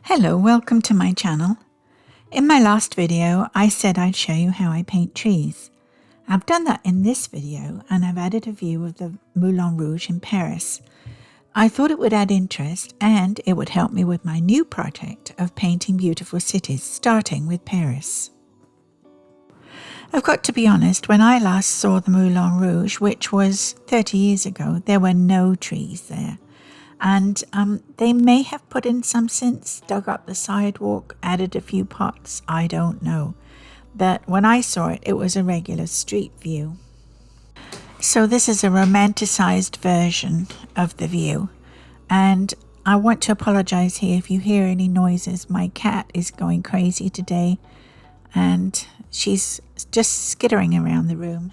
Hello, welcome to my channel. In my last video, I said I'd show you how I paint trees. I've done that in this video and I've added a view of the Moulin Rouge in Paris. I thought it would add interest and it would help me with my new project of painting beautiful cities, starting with Paris. I've got to be honest, when I last saw the Moulin Rouge, which was 30 years ago, there were no trees there. And they may have put in some since, dug up the sidewalk, added a few pots, I don't know. But when I saw it, it was a regular street view. So this is a romanticized version of the view. And I want to apologize here if you hear any noises. My cat is going crazy today and she's just skittering around the room.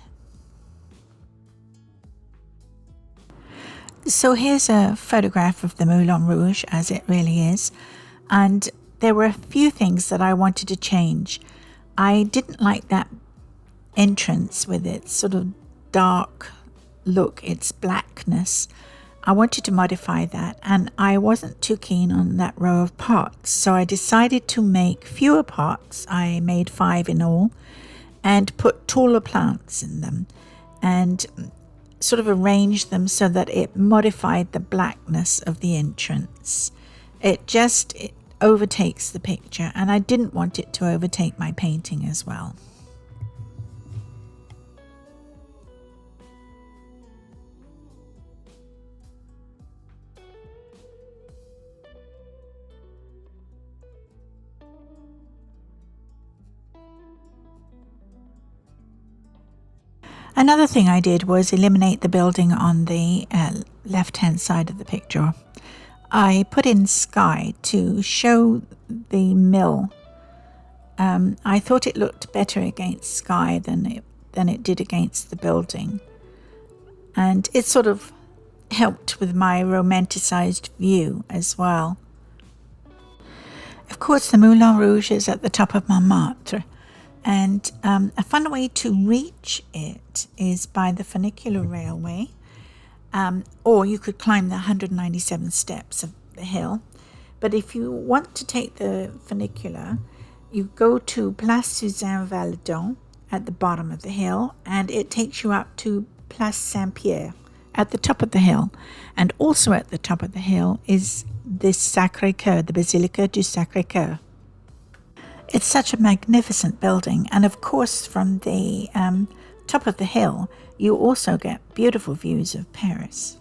So here's a photograph of the Moulin Rouge as it really is, and there were a few things that I wanted to change. I didn't like that entrance with its sort of dark look, its blackness. I wanted to modify that, and I wasn't too keen on that row of pots, so I decided to make fewer pots. I made 5 in all, and put taller plants in them, and sort of arranged them so that it modified the blackness of the entrance. It overtakes the picture, and I didn't want it to overtake my painting as well. Another thing I did was eliminate the building on the left-hand side of the picture. I put in sky to show the mill. I thought it looked better against sky than it did against the building. And it sort of helped with my romanticized view as well. Of course, the Moulin Rouge is at the top of Montmartre. And a fun way to reach it is by the funicular railway, or you could climb the 197 steps of the hill. But if you want to take the funicular, you go to Place Suzanne-Valadon at the bottom of the hill, and it takes you up to Place Saint-Pierre at the top of the hill. And also at the top of the hill is the Sacré-Cœur, the Basilica du Sacré-Cœur. It's such a magnificent building, and of course from the top of the hill you also get beautiful views of Paris.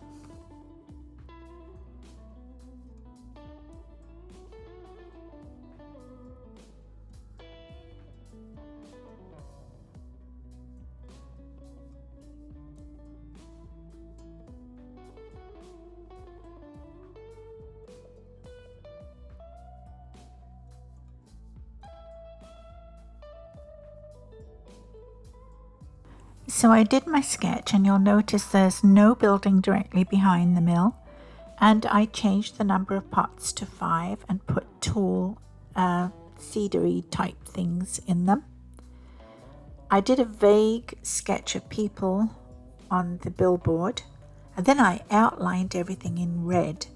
So I did my sketch, and you'll notice there's no building directly behind the mill, and I changed the number of pots to 5 and put tall cedary type things in them. I did a vague sketch of people on the billboard, and then I outlined everything in red.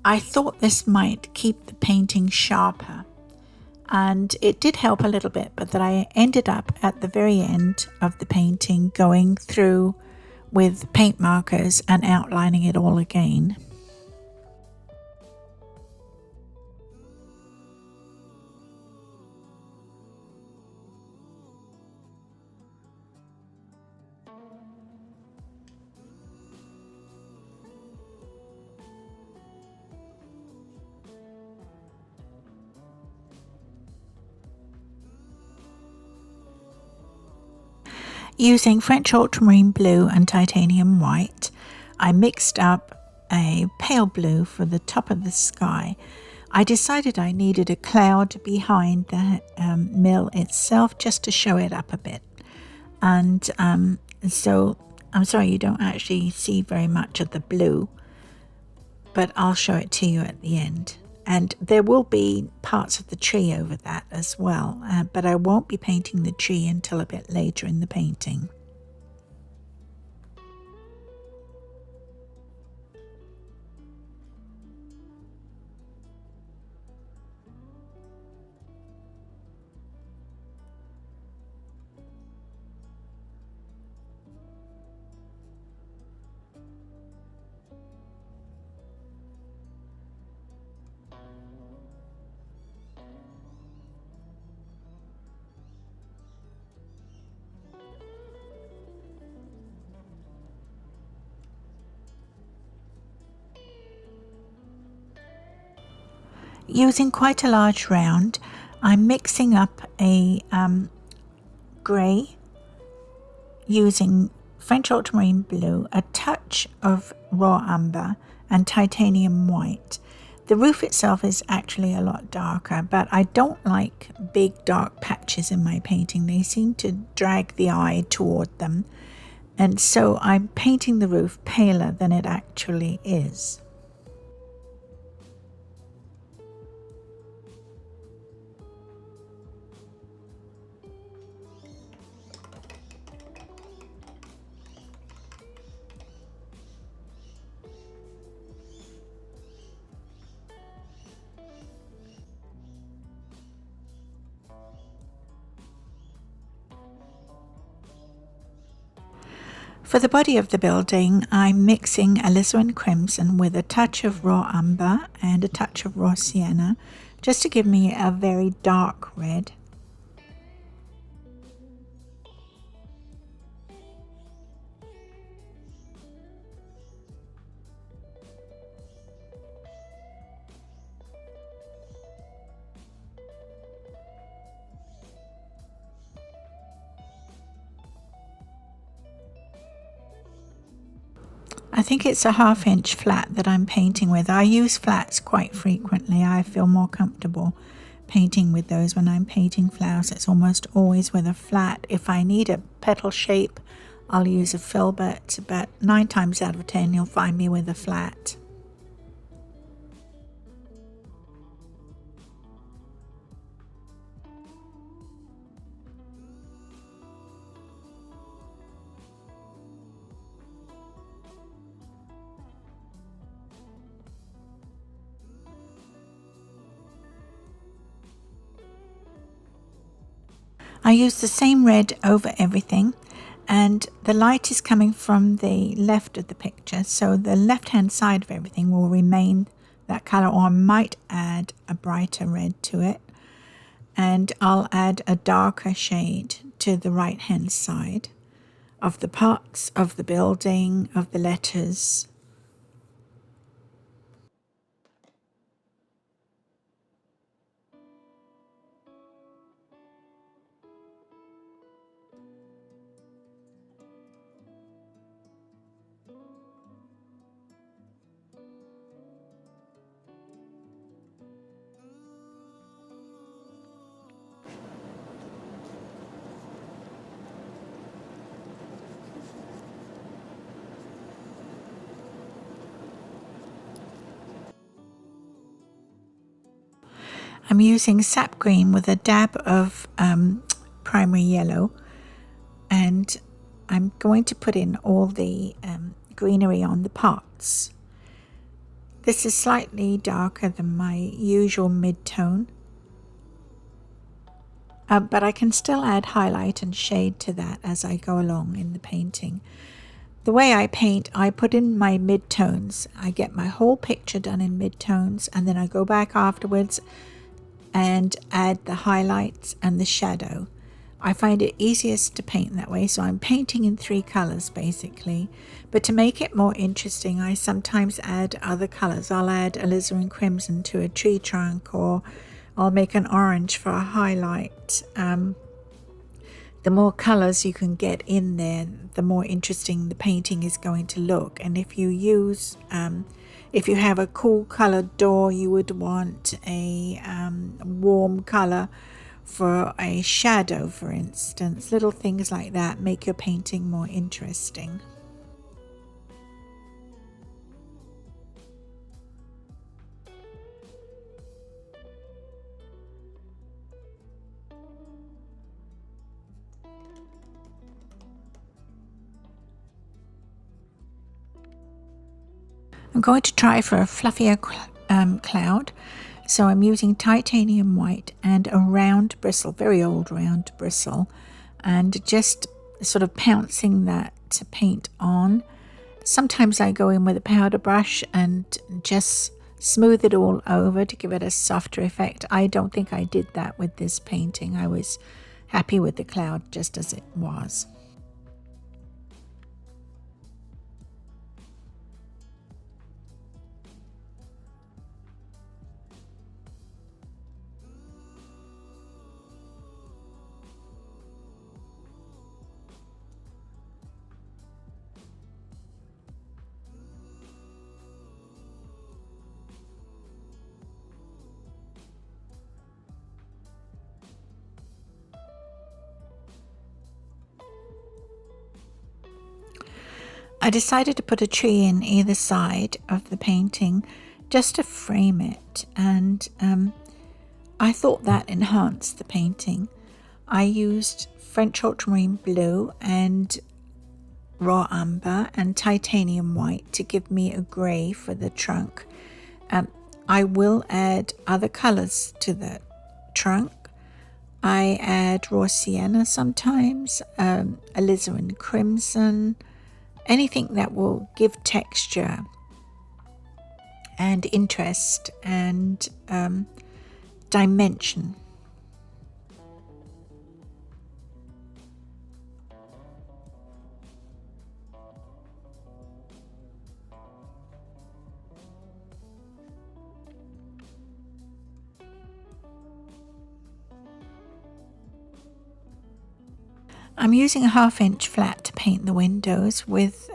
I thought this might keep the painting sharper, and it did help a little bit, but that I ended up at the very end of the painting going through with paint markers and outlining it all again. Using French ultramarine blue and titanium white, I mixed up a pale blue for the top of the sky. I decided I needed a cloud behind the mill itself just to show it up a bit. And so I'm sorry you don't actually see very much of the blue, but I'll show it to you at the end. And there will be parts of the tree over that as well, but I won't be painting the tree until a bit later in the painting. Using quite a large round, I'm mixing up a grey using French ultramarine blue, a touch of raw umber and titanium white. The roof itself is actually a lot darker, but I don't like big dark patches in my painting. They seem to drag the eye toward them, and so I'm painting the roof paler than it actually is. For the body of the building, I'm mixing alizarin crimson with a touch of raw umber and a touch of raw sienna, just to give me a very dark red. I think it's a 1/2 inch flat that I'm painting with. I use flats quite frequently. I feel more comfortable painting with those when I'm painting flowers. It's almost always with a flat. If I need a petal shape, I'll use a filbert, but 9 times out of 10 you'll find me with a flat. I use the same red over everything, and the light is coming from the left of the picture, so the left hand side of everything will remain that colour, or I might add a brighter red to it, and I'll add a darker shade to the right hand side of the parts of the building, of the letters. I'm using sap green with a dab of primary yellow, and I'm going to put in all the greenery on the pots. This is slightly darker than my usual mid-tone, but I can still add highlight and shade to that as I go along in the painting. The way I paint, I put in my mid-tones. I get my whole picture done in mid-tones, and then I go back afterwards and add the highlights and the shadow. I find it easiest to paint that way, so I'm painting in 3 colors basically. But to make it more interesting, I sometimes add other colors. I'll add alizarin crimson to a tree trunk, or I'll make an orange for a highlight. The more colors you can get in there, the more interesting the painting is going to look. And if you use if you have a cool colored door, you would want a warm color for a shadow, for instance. Little things like that make your painting more interesting. I'm going to try for a fluffier cloud, so I'm using titanium white and a round bristle, very old round bristle, and just sort of pouncing that paint on. Sometimes I go in with a powder brush and just smooth it all over to give it a softer effect. I don't think I did that with this painting. I was happy with the cloud just as it was. I decided to put a tree in either side of the painting just to frame it, and I thought that enhanced the painting. I used French ultramarine blue and raw umber and titanium white to give me a grey for the trunk. I will add other colours to the trunk. I add raw sienna sometimes, alizarin crimson, anything that will give texture and interest and dimension. I'm using a 1/2 inch flat to paint the windows with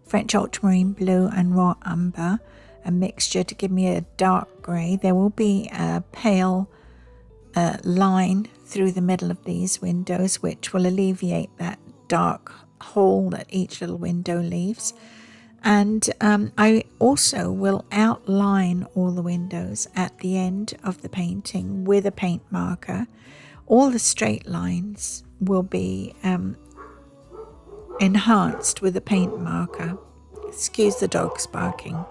French ultramarine blue and raw umber, a mixture to give me a dark grey. There will be a pale line through the middle of these windows, which will alleviate that dark hole that each little window leaves. And I also will outline all the windows at the end of the painting with a paint marker. All the straight lines will be enhanced with a paint marker. Excuse the dogs barking.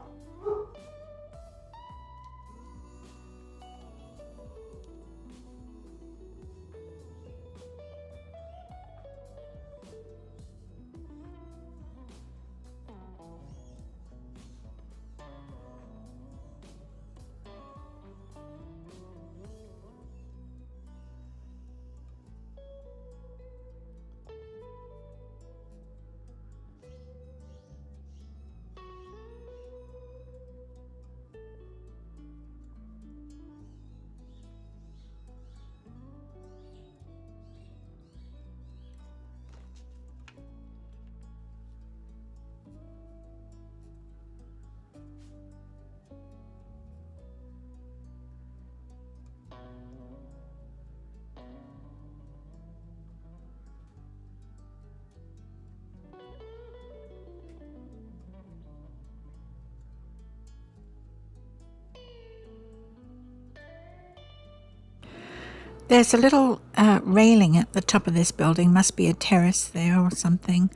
There's a little railing at the top of this building, must be a terrace there or something.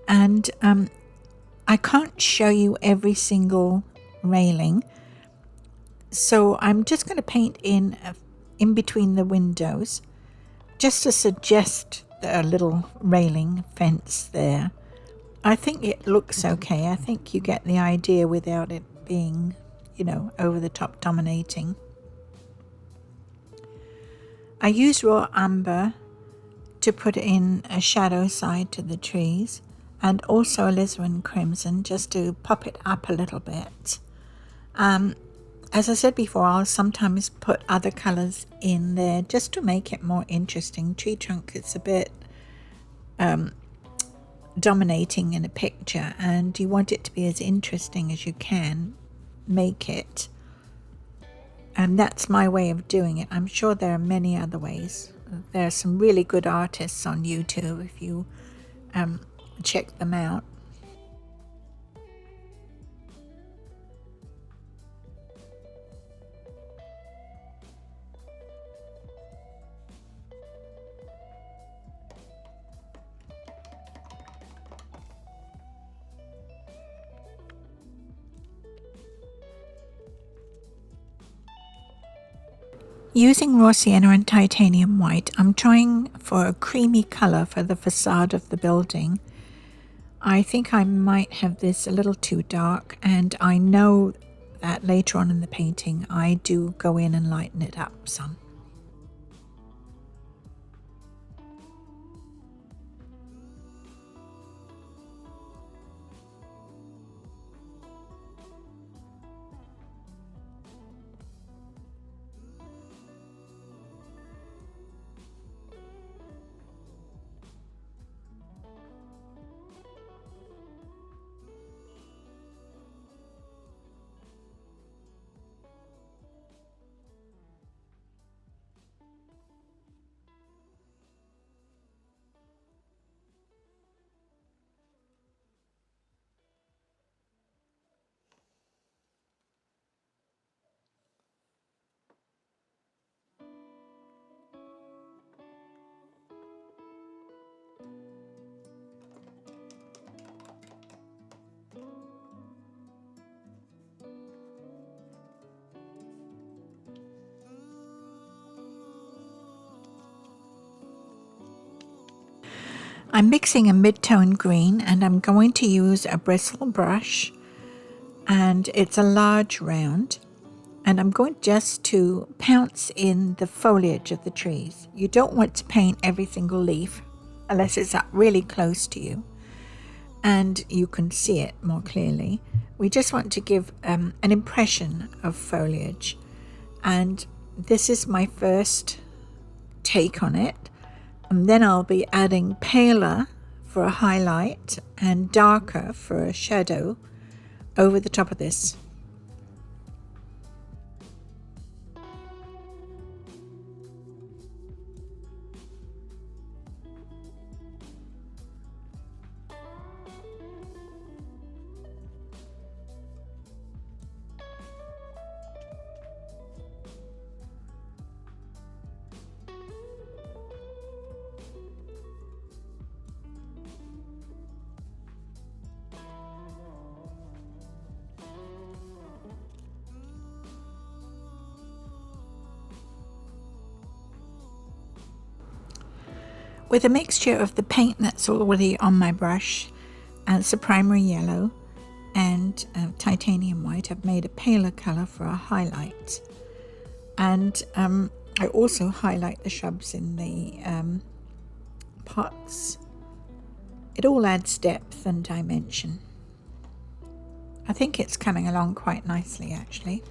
And I can't show you every single railing. So I'm just going to paint in between the windows, just to suggest a little railing fence there. I think it looks okay. I think you get the idea without it being, over the top dominating. I use raw umber to put in a shadow side to the trees, and also alizarin crimson just to pop it up a little bit. As I said before, I'll sometimes put other colours in there just to make it more interesting. Tree trunk is a bit dominating in a picture, and you want it to be as interesting as you can make it. And that's my way of doing it. I'm sure there are many other ways. There are some really good artists on YouTube if you check them out. Using raw sienna and titanium white, I'm trying for a creamy colour for the facade of the building. I think I might have this a little too dark, and I know that later on in the painting I do go in and lighten it up some. I'm mixing a mid-tone green and I'm going to use a bristle brush, and it's a large round, and I'm going just to pounce in the foliage of the trees. You don't want to paint every single leaf unless it's up really close to you and you can see it more clearly. We just want to give an impression of foliage, and this is my first take on it. And then I'll be adding paler for a highlight and darker for a shadow over the top of this. With a mixture of the paint that's already on my brush and some primary yellow and titanium white, I've made a paler colour for a highlight. And I also highlight the shrubs in the pots. It all adds depth and dimension. I think it's coming along quite nicely, actually.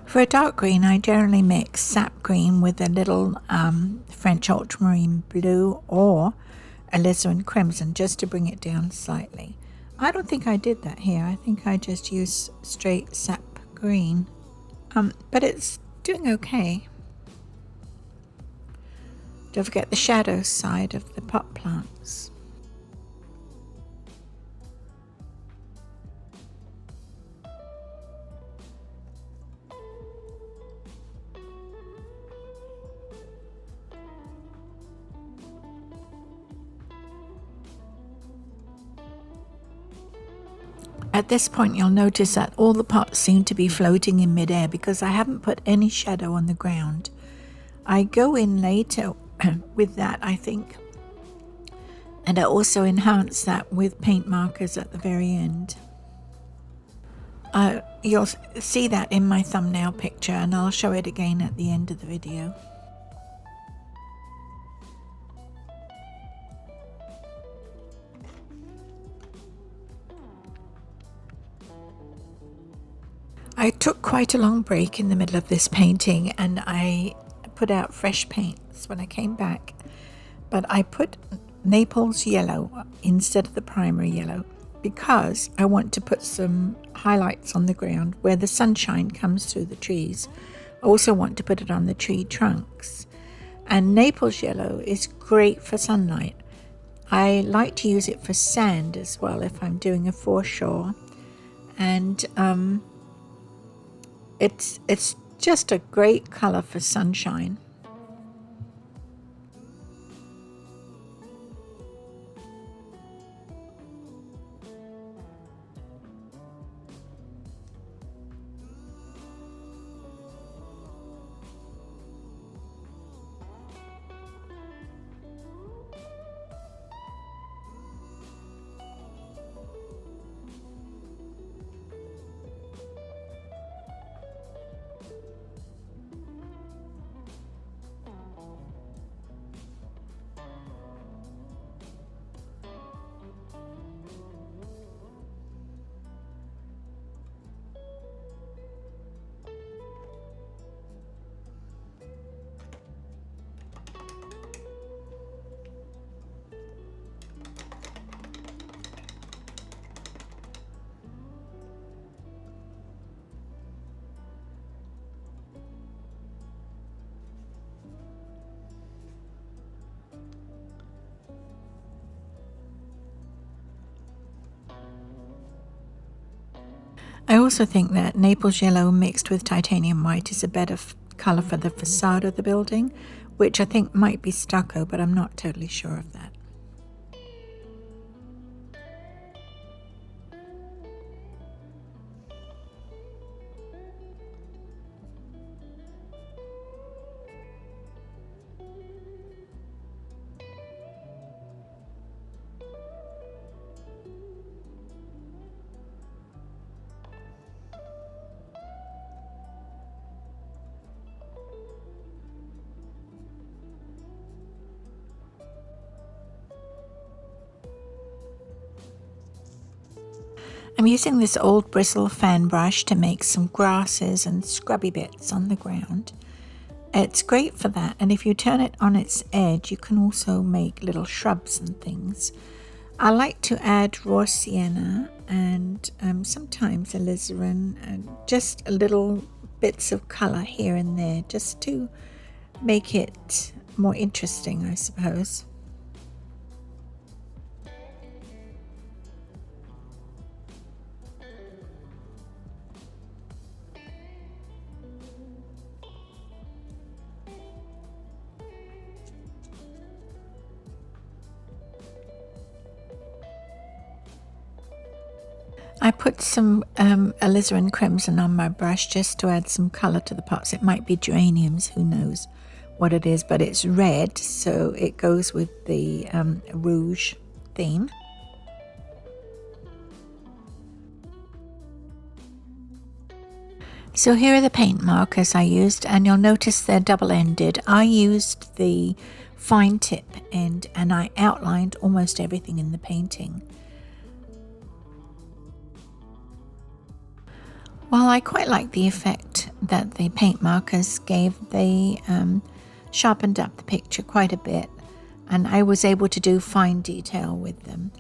For a dark green, I generally mix sap green with a little French ultramarine blue or alizarin crimson just to bring it down slightly. I don't think I did that here. I think I just used straight sap green, but it's doing okay. Don't forget the shadow side of the pot plants. At this point, you'll notice that all the pots seem to be floating in midair because I haven't put any shadow on the ground. I go in later with that, I think, and I also enhance that with paint markers at the very end. You'll see that in my thumbnail picture, and I'll show it again at the end of the video. I took quite a long break in the middle of this painting and I put out fresh paints when I came back, but I put Naples yellow instead of the primary yellow because I want to put some highlights on the ground where the sunshine comes through the trees. I also want to put it on the tree trunks, and Naples yellow is great for sunlight. I like to use it for sand as well if I'm doing a foreshore, and it's just a great color for sunshine. I also think that Naples yellow mixed with titanium white is a better colour for the facade of the building, which I think might be stucco, but I'm not totally sure of that. I'm using this old bristle fan brush to make some grasses and scrubby bits on the ground. It's great for that, and if you turn it on its edge, you can also make little shrubs and things. I like to add raw sienna and sometimes alizarin and just a little bits of colour here and there, just to make it more interesting, I suppose. I put some alizarin crimson on my brush just to add some colour to the pots. It might be geraniums, who knows what it is, but it's red, so it goes with the rouge theme. So here are the paint markers I used, and you'll notice they're double-ended. I used the fine tip end and I outlined almost everything in the painting. Well, I quite like the effect that the paint markers gave. They sharpened up the picture quite a bit, and I was able to do fine detail with them.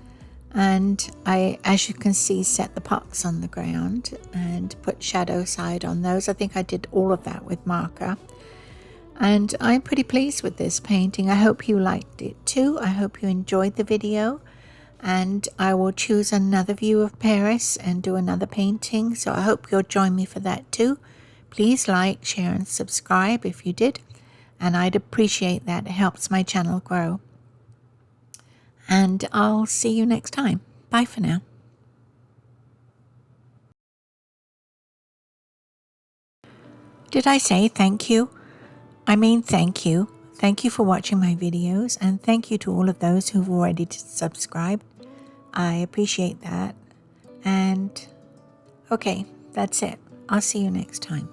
And I, as you can see, set the pots on the ground and put shadow side on those. I think I did all of that with marker. And I'm pretty pleased with this painting. I hope you liked it too. I hope you enjoyed the video. And I will choose another view of Paris and do another painting. So I hope you'll join me for that too. Please like, share and subscribe if you did. And I'd appreciate that. It helps my channel grow. And I'll see you next time. Bye for now. Did I say thank you? I mean thank you. Thank you for watching my videos, and thank you to all of those who've already subscribed. I appreciate that. And okay, that's it. I'll see you next time.